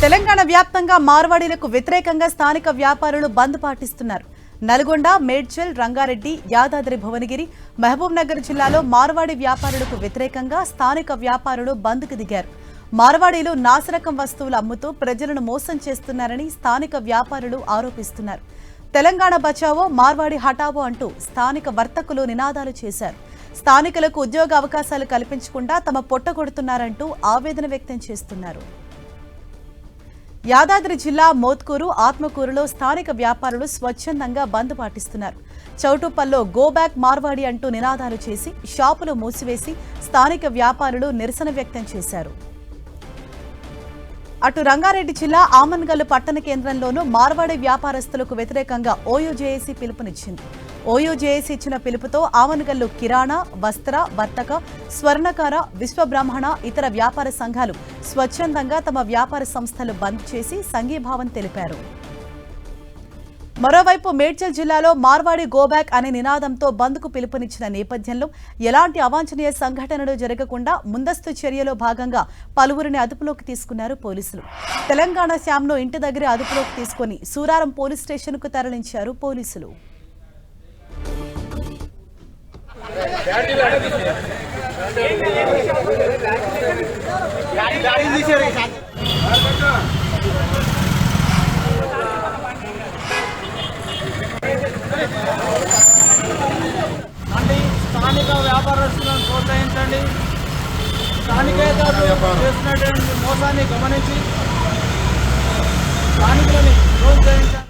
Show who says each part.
Speaker 1: తెలంగాణ వ్యాప్తంగా మార్వాడీలకు వ్యతిరేకంగా స్థానిక వ్యాపారులు బంద్ పాటిస్తున్నారు. నల్గొండ, మేడ్చల్, రంగారెడ్డి, యాదాద్రి భువనగిరి, మహబూబ్ నగర్ జిల్లాలో మార్వాడి వ్యాపారులకు వ్యతిరేకంగా స్థానిక వ్యాపారులు బంద్కు దిగారు. మార్వాడీలు నాసిరకం వస్తువులు అమ్ముతూ ప్రజలను మోసం చేస్తున్నారని స్థానిక వ్యాపారులు ఆరోపిస్తున్నారు. తెలంగాణ బచావో, మార్వాడి హటావో అంటూ స్థానిక వర్తకులు నినాదాలు చేశారు. స్థానికులకు ఉద్యోగ అవకాశాలు కల్పించకుండా తమ పొట్టగొడుతున్నారంటూ ఆవేదన వ్యక్తం చేస్తున్నారు. యాదాద్రి జిల్లా మోత్కూరు, ఆత్మకూరులో స్థానిక వ్యాపారులు స్వచ్ఛందంగా బంద్ పాటిస్తున్నారు. చౌటుప్పల్లో గో బ్యాక్ మార్వాడి అంటూ నినాదాలు చేసి షాపులు మూసివేసి స్థానిక వ్యాపారులు నిరసన వ్యక్తం చేశారు. అటు రంగారెడ్డి జిల్లా ఆమన్గల్లు పట్టణ కేంద్రంలోనూ మార్వాడి వ్యాపారస్తులకు వ్యతిరేకంగా ఓయూజేఏసీ పిలుపునిచ్చింది. ఓయూజేఏసీ ఇచ్చిన పిలుపుతో ఆమన్గల్లు కిరాణా, వస్త్ర, వర్తక, స్వర్ణకార, విశ్వబ్రాహ్మణ ఇతర వ్యాపార సంఘాలు స్వచ్ఛందంగా తమ వ్యాపార సంస్థలు బంద్ చేసి సంఘీభావం తెలిపారు. మరోవైపు మేడ్చల్ జిల్లాలో మార్వాడి గోబ్యాక్ అనే నినాదంతో బంద్కు పిలుపునిచ్చిన నేపథ్యంలో ఎలాంటి అవాంఛనీయ సంఘటనలు జరగకుండా ముందస్తు చర్యలో భాగంగా పలువురిని అదుపులోకి తీసుకున్నారు పోలీసులు. తెలంగాణ శ్యామ్ను ఇంటి దగ్గరే అదుపులోకి తీసుకుని సూరారం పోలీస్ స్టేషన్కు తరలించారు పోలీసులు.
Speaker 2: స్థానిక వ్యాపారస్తులను ప్రోత్సహించండి. స్థానికేతరులు చేస్తున్నటువంటి మోసాన్ని గమనించి స్థానికులని ప్రోత్సహించండి.